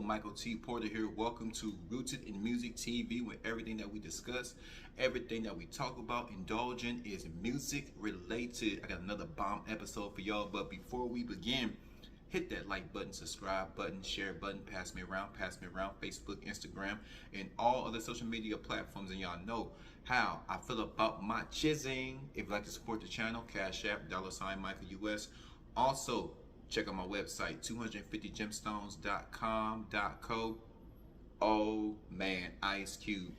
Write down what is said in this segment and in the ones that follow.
Michael T. Porter here. Welcome to Rooted in Music TV, where everything that we discuss, everything that we talk about, indulge in is music related. I got another bomb episode for y'all, but before we begin, hit that like button, subscribe button, share button, pass me around, Facebook, Instagram, and all other social media platforms. And y'all know how I feel about my chizzing. If you'd like to support the channel, Cash App, $Michael US. Also, check out my website, 250gemstones.com.co. Oh man, Ice Cube.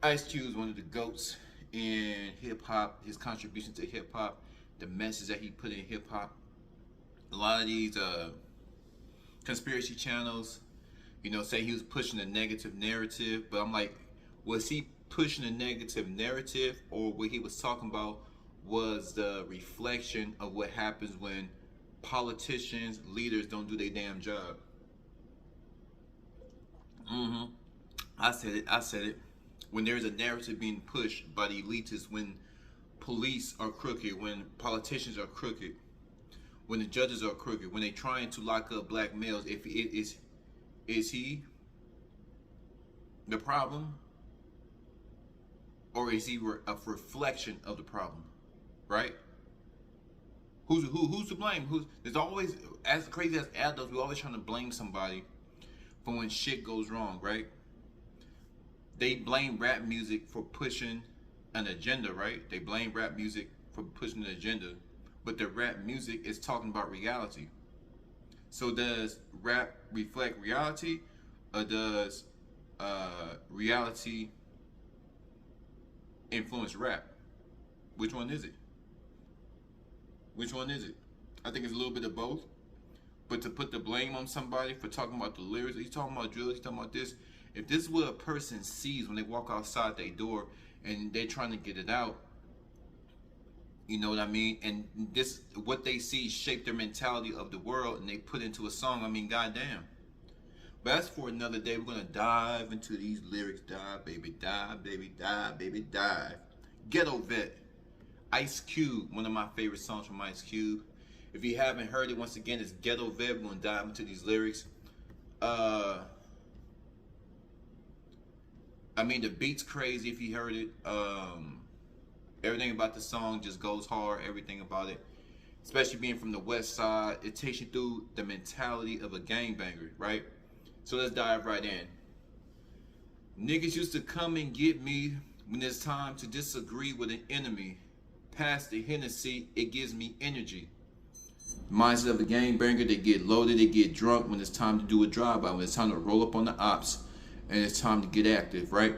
Ice Cube is one of the GOATs in hip hop. His contribution to hip hop, the message that he put in hip hop. A lot of these conspiracy channels, say he was pushing a negative narrative, but I'm like, was he pushing a negative narrative, or what he was talking about was the reflection of what happens when politicians, leaders don't do their damn job? I said it. When there's a narrative being pushed by the elitists, when police are crooked, when politicians are crooked, when the judges are crooked, when they're trying to lock up black males, is he the problem, or is he a reflection of the problem? Right? Who's to blame? There's always, as crazy as adults, we're always trying to blame somebody for when shit goes wrong, right? They blame rap music for pushing an agenda, right? They blame rap music for pushing an agenda, but the rap music is talking about reality. So does rap reflect reality, or does reality influence rap? Which one is it? Which one is it? I think it's a little bit of both. But to put the blame on somebody for talking about the lyrics, he's talking about drills, he's talking about this. If this is what a person sees when they walk outside their door and they're trying to get it out, you know what I mean? And this, what they see, shape their mentality of the world, and they put into a song. I mean, goddamn. But that's for another day. We're gonna dive into these lyrics. Dive, baby, dive, baby, dive, baby, dive. Ghetto Vet. Ice Cube, one of my favorite songs from Ice Cube. If you haven't heard it, once again, it's Ghetto Vet. We're gonna dive into these lyrics. I mean, the beat's crazy if you heard it. Everything about the song just goes hard. Everything about it, especially being from the West Side, it takes you through the mentality of a gangbanger, right? So let's dive right in. Niggas used to come and get me when it's time to disagree with an enemy. Past the Hennessy, it gives me energy. Mindset of a gangbanger, they get loaded, they get drunk when it's time to do a drive-by, when it's time to roll up on the ops, and it's time to get active, right?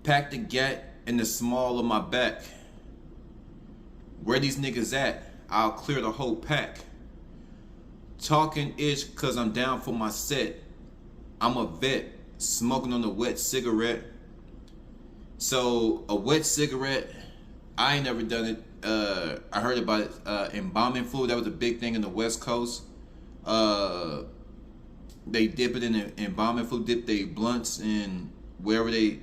Pack the gat in the small of my back. Where these niggas at? I'll clear the whole pack. Talking ish cause I'm down for my set. I'm a vet, smoking on a wet cigarette. So a wet cigarette, I ain't never done it. I heard about it, embalming fluid. That was a big thing in the West Coast. They dip it in embalming fluid, dip their blunts in wherever they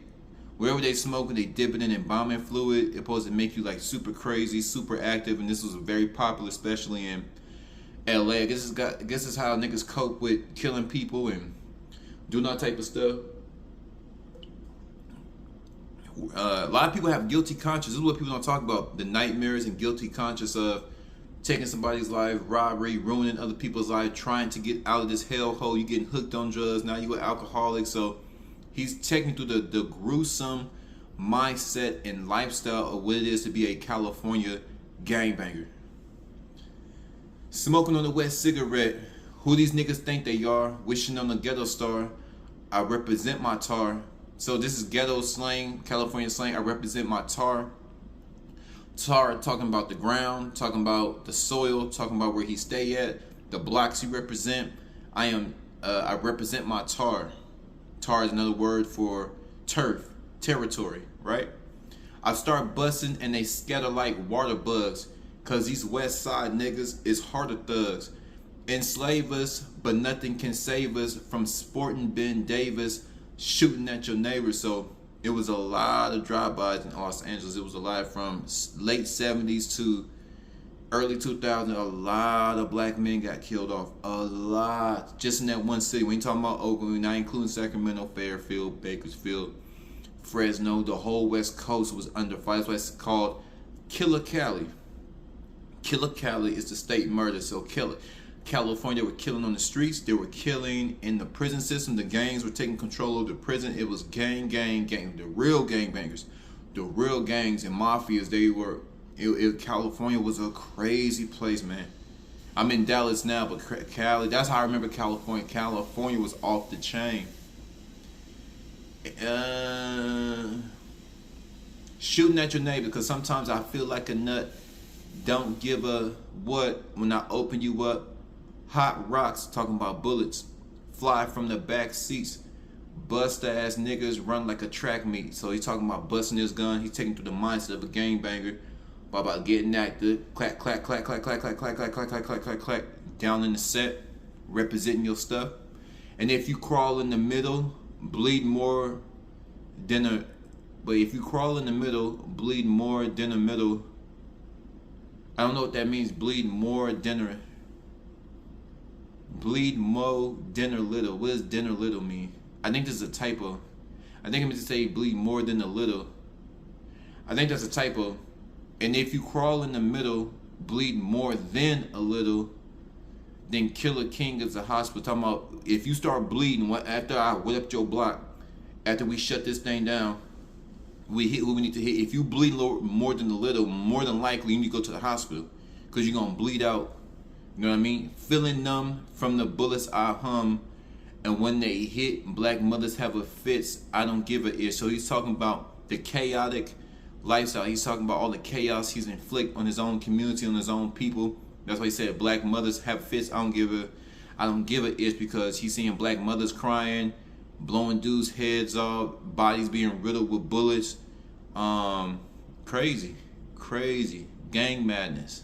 smoke, and they dip it in embalming fluid. It's supposed to make you like super crazy, super active, and this was very popular, especially in LA. I guess this is how niggas cope with killing people and doing that type of stuff. A lot of people have guilty conscience. This is what people don't talk about. The nightmares and guilty conscience of taking somebody's life, robbery, ruining other people's life, trying to get out of this hellhole. You getting hooked on drugs. Now you an alcoholic. So he's taking through the gruesome mindset and lifestyle of what it is to be a California gangbanger. Smoking on a wet cigarette. Who these niggas think they are? Wishing on a ghetto star. I represent my tar. So this is ghetto slang, California slang. I represent my tar. Tar talking about the ground, talking about the soil, talking about where he stay at, the blocks he represent. I represent my tar. Tar is another word for turf, territory, right? I start busting and they scatter like water bugs, cause these West Side niggas is harder thugs. Enslave us, but nothing can save us from sporting Ben Davis, shooting at your neighbors. So it was a lot of drive-bys in Los Angeles. It was a lot from late 70s to Early 2000, a lot of black men got killed off. A lot. Just in that one city. We ain't talking about Oakland, we're not including Sacramento, Fairfield, Bakersfield, Fresno. The whole West Coast was under fire. That's why it's called Killer Cali. Killer Cali is the state murder. So California, they were killing on the streets. They were killing in the prison system. The gangs were taking control of the prison. It was gang. The real gangbangers. The real gangs and mafias, they were... California was a crazy place, man. I'm in Dallas now, but Cali, that's how I remember California. California was off the chain. Shooting at your neighbor, because sometimes I feel like a nut. Don't give a what when I open you up. Hot rocks, talking about bullets, fly from the back seats. Bust ass niggas run like a track meet. So he's talking about busting his gun. He's taking through the mindset of a gangbanger. About getting active, clack, clack, clack, clack, clack, clack, clack, clack, clack, clack, clack, clack, clack, down in the set, representing your stuff. And if you crawl in the middle, bleed more than a. But if you crawl in the middle, bleed more than a middle. I don't know what that means. Bleed more than a. Bleed more than a little. What does than a little mean? I think this is a typo. I think it means to say bleed more than a little. I think that's a typo. And if you crawl in the middle, bleed more than a little, then Killer King is a hospital. Talking about if you start bleeding after I wet up your block, after we shut this thing down, we hit what we need to hit. If you bleed more than a little, more than likely you need to go to the hospital because you're going to bleed out. You know what I mean? Feeling numb from the bullets I hum. And when they hit, black mothers have a fits. I don't give a ish. So he's talking about the chaotic lifestyle. He's talking about all the chaos he's inflict on his own community, on his own people. That's why he said black mothers have fits. I don't give a ish, because he's seeing black mothers crying, blowing dudes' heads off, bodies being riddled with bullets. Crazy gang madness.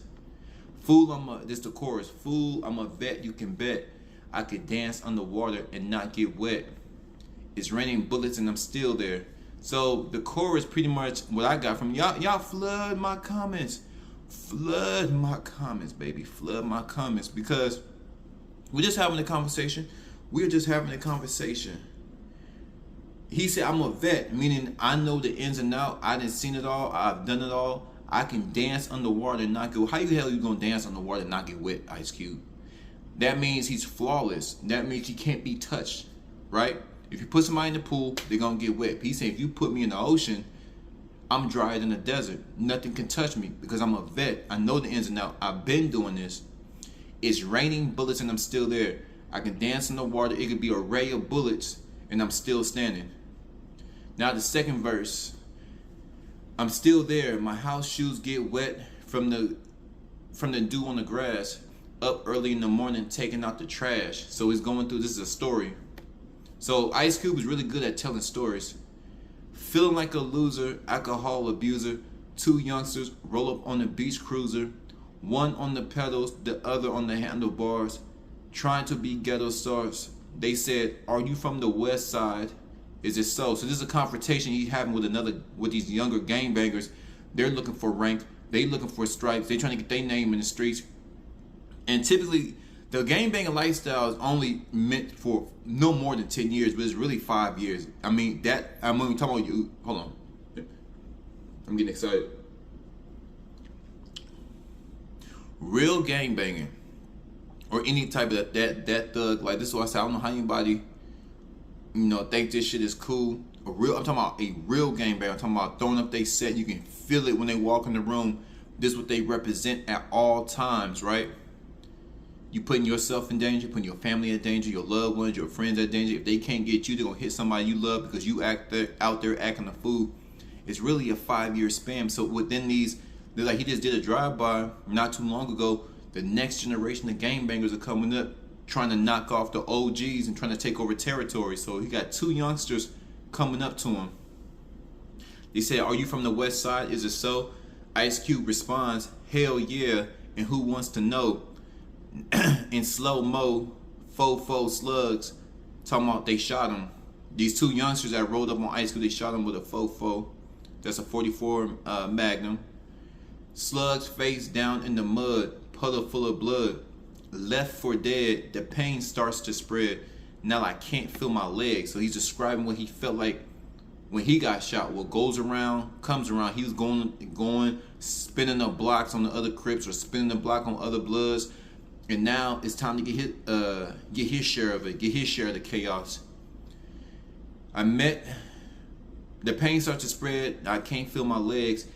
Fool, this the chorus. Fool, I'm a vet, you can bet. I could dance underwater and not get wet. It's raining bullets and I'm still there. So the chorus pretty much what I got from y'all. Y'all flood my comments. Flood my comments, baby. Flood my comments, because we're just having a conversation. We're just having a conversation. He said, I'm a vet, meaning I know the ins and outs. I done seen it all. I've done it all. I can dance underwater and not get wet. How the hell are you going to dance underwater and not get wet, Ice Cube? That means he's flawless. That means he can't be touched, right? If you put somebody in the pool, they're going to get wet. He's saying if you put me in the ocean, I'm drier than the desert. Nothing can touch me because I'm a vet. I know the ins and outs. I've been doing this. It's raining bullets and I'm still there. I can dance in the water. It could be an array of bullets and I'm still standing. Now the second verse. I'm still there. My house shoes get wet from the dew on the grass. Up early in the morning taking out the trash. So he's going through, this is a story. So Ice Cube is really good at telling stories. Feeling like a loser, alcohol abuser. Two youngsters roll up on the beach cruiser. One on the pedals, the other on the handlebars. Trying to be ghetto stars. They said, are you from the west side? Is it so? So this is a confrontation he's having with these younger gangbangers. They're looking for rank. They looking for stripes. They trying to get their name in the streets. And typically, the gangbanging lifestyle is only meant for no more than 10 years, but it's really 5 years. I mean, when we talking about you, hold on. I'm getting excited. Real gangbanging, or any type of that thug, like this is what I said, I don't know how anybody, think this shit is cool. I'm talking about a real gangbanger. I'm talking about throwing up they set. You can feel it when they walk in the room. This is what they represent at all times, right? You putting yourself in danger, putting your family in danger, your loved ones, your friends in danger. If they can't get you, they're gonna hit somebody you love because you out there acting a fool. It's really a 5-year span. So within these, they're like, he just did a drive-by not too long ago. The next generation of gangbangers are coming up, trying to knock off the OGs and trying to take over territory. So he got two youngsters coming up to him. They say, are you from the west side? Is it so? Ice Cube responds, hell yeah, and who wants to know? In slow-mo, faux slugs, talking about they shot him. These two youngsters that rolled up on Ice Cube, they shot him with a faux. That's a 44 Magnum. Slugs face down in the mud, puddle full of blood. Left for dead, the pain starts to spread. Now I can't feel my legs. So he's describing what he felt like when he got shot. What goes around comes around. He was going, spinning the blocks on the other Crips or spinning the block on other Bloods. And now it's time to get his share of it, get his share of the chaos. The pain starts to spread. I can't feel my legs.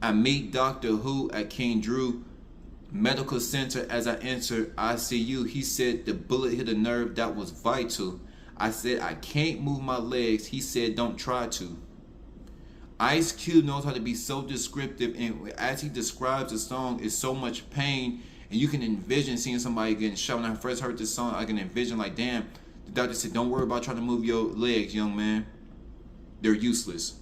I meet Dr. Who at King Drew Medical Center. As I enter ICU, he said the bullet hit a nerve that was vital. I said, I can't move my legs. He said, don't try to. Ice Cube knows how to be so descriptive, and as he describes the song, it's so much pain, and you can envision seeing somebody getting shot. When I first heard this song, I can envision like, damn, the doctor said, don't worry about trying to move your legs, young man. They're useless.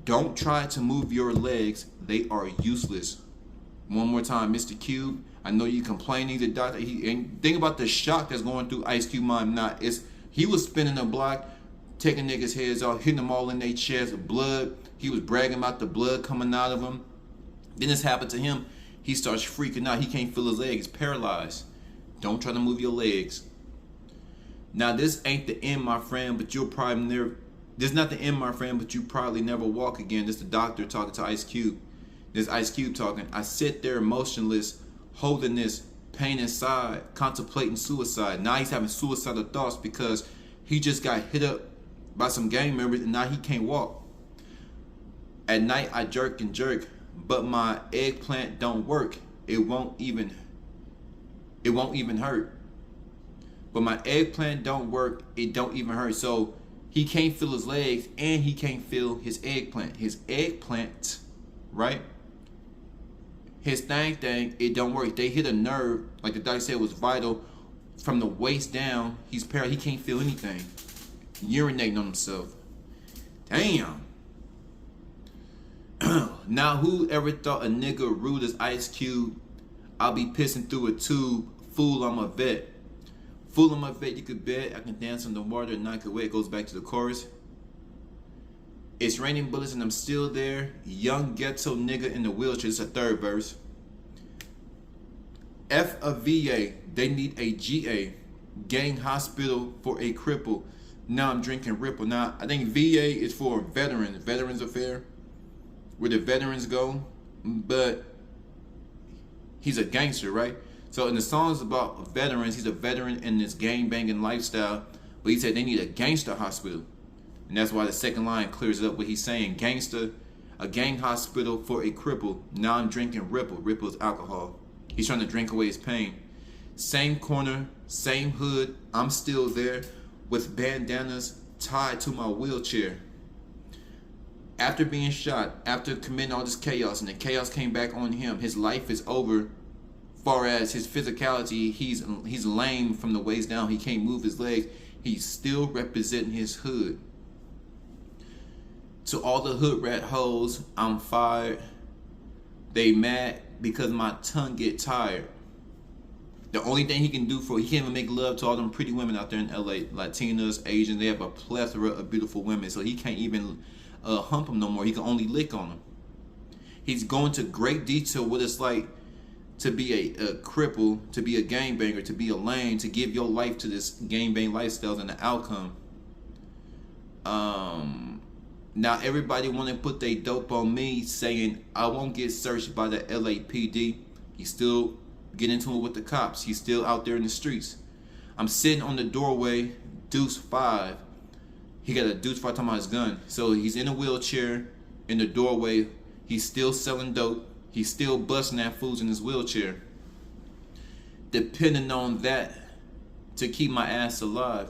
Don't try to move your legs. They are useless. One more time, Mr. Cube. I know you complaining to doctor. And think about the shock that's going through Ice Cube mind. He was spinning the block, taking niggas' heads off, hitting them all in their chest, blood. He was bragging about the blood coming out of him. Then this happened to him. He starts freaking out. He can't feel his legs, paralyzed. Don't try to move your legs. Now this ain't the end, my friend, but you'll probably never. This is not the end, my friend, but you probably never walk again. This is the doctor talking to Ice Cube. This Ice Cube talking. I sit there motionless, holding this pain inside, contemplating suicide. Now he's having suicidal thoughts because he just got hit up by some gang members and now he can't walk. At night I jerk and jerk, but my eggplant don't work. It won't even hurt. But my eggplant don't work. It don't even hurt. So he can't feel his legs and he can't feel his eggplant. His eggplant, right? His thing, it don't work. They hit a nerve, like the doctor said, was vital. From the waist down, he's paralyzed. He can't feel anything. Urinating on himself. Damn. Now, who ever thought a nigga rude as Ice Cube? I'll be pissing through a tube. Fool, I'm a vet. Fool, I'm a vet, you could bet. I can dance on the water and knock away. It goes back to the chorus. It's raining bullets and I'm still there. Young ghetto nigga in the wheelchair. It's a third verse. F a VA. They need a GA. Gang hospital for a cripple. Now I'm drinking Ripple. Now I think VA is for veterans. Veterans Affair. Where the veterans go. But he's a gangster, right? So in the songs about veterans, he's a veteran in this gang banging lifestyle. But he said they need a gangster hospital. And that's why the second line clears up what he's saying. Gangster, a gang hospital for a cripple. Now I'm drinking Ripple. Ripple is alcohol. He's trying to drink away his pain. Same corner, same hood. I'm still there with bandanas tied to my wheelchair. After being shot, after committing all this chaos, and the chaos came back on him, his life is over. Far as his physicality, he's lame from the waist down. He can't move his legs. He's still representing his hood. To all the hood rat hoes, I'm fired. They mad because my tongue get tired. The only thing he can do he can't even make love to all them pretty women out there in LA. Latinas, Asians, they have a plethora of beautiful women. So he can't even hump them no more. He can only lick on them. He's going to great detail what it's like to be a cripple, to be a gangbanger, to be a lame, to give your life to this gangbang lifestyle and the outcome. Now everybody want to put their dope on me, saying I won't get searched by the LAPD. He's still getting into it with the cops. He's still out there in the streets. I'm sitting on the doorway, deuce 5. He got a deuce 5 talking about his gun. So he's in a wheelchair in the doorway. He's still selling dope. He's still busting at fools in his wheelchair. Depending on that to keep my ass alive.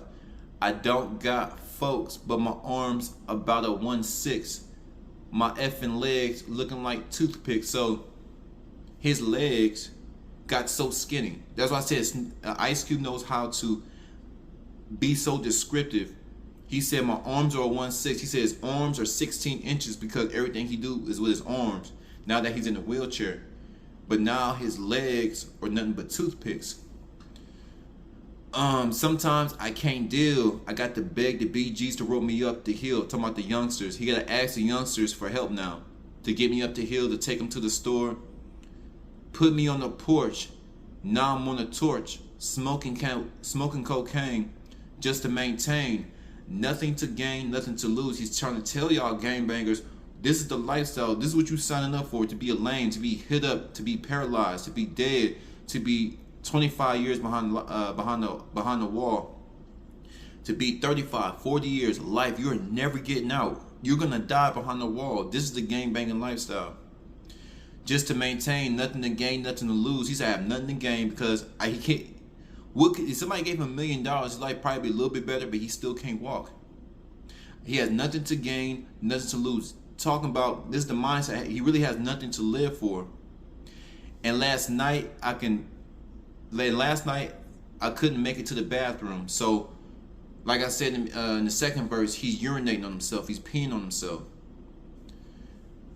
I don't got folks, but my arms about a 1/6. My effing legs looking like toothpicks. So his legs got so skinny. That's why I said Ice Cube knows how to be so descriptive. He said my arms are a 1/6. He said his arms are 16 inches because everything he do is with his arms. Now that he's in a wheelchair. But now his legs are nothing but toothpicks. Sometimes I can't deal. I got to beg the BGs to roll me up the hill. Talking about the youngsters. He got to ask the youngsters for help now. to get me up the hill, to take them to the store. Put me on the porch. Now I'm on a torch, smoking cocaine, just to maintain. Nothing to gain, nothing to lose. He's trying to tell y'all gangbangers, this is the lifestyle. This is what you're signing up for, to be a lame, to be hit up, to be paralyzed, to be dead, to be 25 years behind the wall, to be 35, 40 years of life. You're never getting out. You're going to die behind the wall. This is the gangbanging lifestyle. Just to maintain, nothing to gain, nothing to lose. He said, I have nothing to gain because he can't. If somebody gave him $1 million, his life probably be a little bit better, but he still can't walk. He has nothing to gain, nothing to lose. Talking about this is the mindset. He really has nothing to live for. And last night I couldn't make it to the bathroom. So, like I said in the second verse, he's urinating on himself. He's peeing on himself.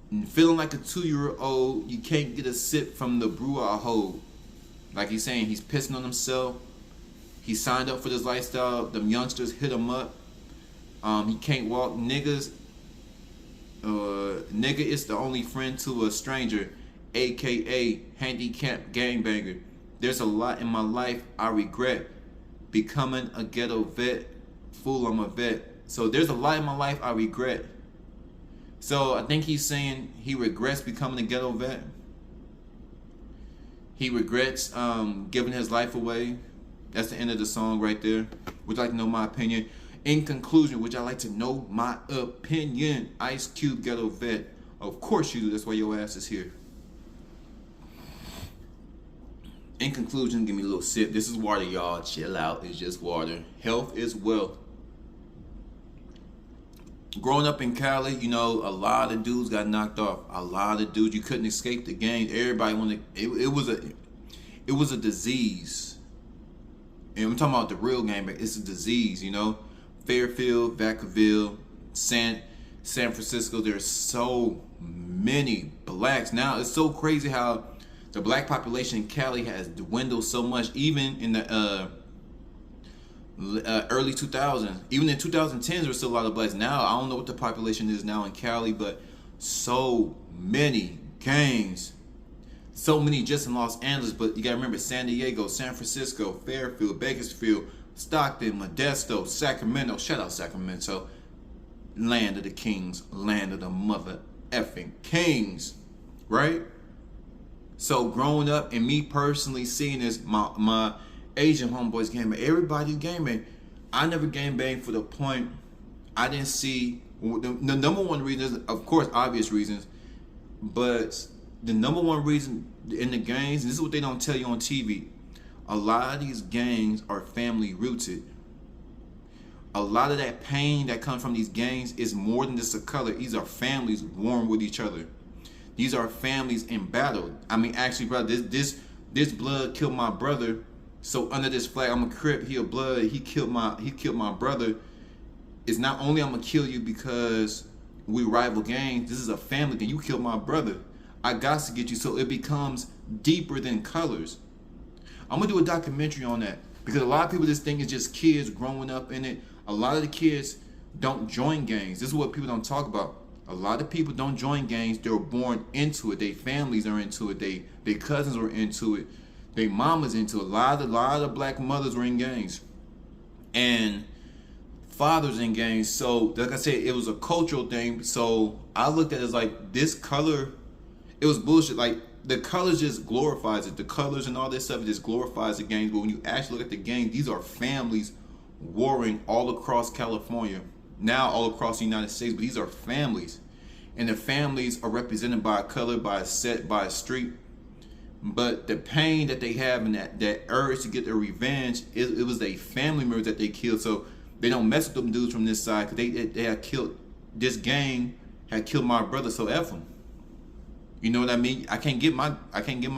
And feeling like a 2-year-old, you can't get a sip from the brew I hold. Like he's saying, he's pissing on himself. He signed up for this lifestyle. Them youngsters hit him up. He can't walk. Nigga is the only friend to a stranger, aka handicapped gangbanger. There's a lot in my life I regret. Becoming a ghetto vet. Fool, I'm a vet. So there's a lot in my life I regret. So I think he's saying he regrets becoming a ghetto vet. He regrets giving his life away. That's the end of the song right there. Would you like to know my opinion? In conclusion, would y'all like to know my opinion? Ice Cube, ghetto vet. Of course you do. That's why your ass is here. In conclusion, give me a little sip. This is water, y'all. Chill out. It's just water. Health is wealth. Growing up in Cali, you know, a lot of dudes got knocked off. A lot of dudes, you couldn't escape the gang. Everybody wanted. It was a disease. And I'm talking about the real gang, but it's a disease, you know. Fairfield, Vacaville, San Francisco. There's so many blacks now. It's so crazy how the black population in Cali has dwindled so much. Even in the early 2000s, even in 2010s, there were still a lot of blacks. Now I don't know what the population is now in Cali, but so many gangs, so many just in Los Angeles. But you gotta remember, San Diego, San Francisco, Fairfield, Bakersfield, Stockton, Modesto, Sacramento. Shout out Sacramento, land of the kings, land of the mother effing kings, right? So growing up and me personally seeing this, my Asian homeboys game, everybody's gaming. I never game banged for the point I didn't see the number one reason, of course, obvious reasons, but the number one reason in the gangs, and this is what they don't tell you on TV, a lot of these gangs are family rooted. A lot of that pain that comes from these gangs is more than just a color. These are families warring with each other. These are families in battle. I mean, actually, brother, this blood killed my brother. So under this flag, I'm a Crip. He a blood. He killed my brother. It's not only I'm gonna kill you because we rival gangs. This is a family thing. You killed my brother. I got to get you. So it becomes deeper than colors. I'm gonna do a documentary on that because a lot of people just think it's just kids growing up in it. A lot of the kids don't join gangs. This is what people don't talk about. A lot of people don't join gangs. They were born into it. Their families are into it. Their cousins were into it. Their mamas into it. A lot of black mothers were in gangs. And fathers in gangs. So, like I said, it was a cultural thing. So, I looked at it as like, this color, it was bullshit. Like, the colors just glorifies it. The colors and all this stuff just glorifies the gangs. But when you actually look at the gangs, these are families warring all across California. Now all across the United States. But these are families. And the families are represented by a color, by a set, by a street. But the pain that they have and that urge to get their revenge, it was a family member that they killed. So they don't mess with them dudes from this side because they had killed, this gang had killed my brother, so F them. You know what I mean? I can't get my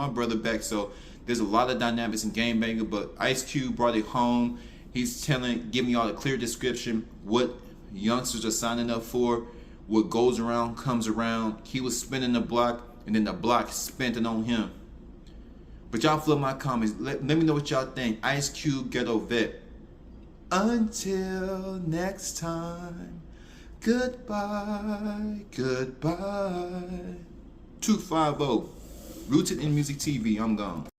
brother back. So there's a lot of dynamics in gang banging, but Ice Cube brought it home. He's giving y'all a clear description what youngsters are signing up for. What goes around comes around. He was spinning the block, and then the block spent it on him. But y'all flood my comments. Let me know what y'all think. Ice Cube, ghetto vet. Until next time, goodbye, goodbye. 250. Rooted in Music TV. I'm gone.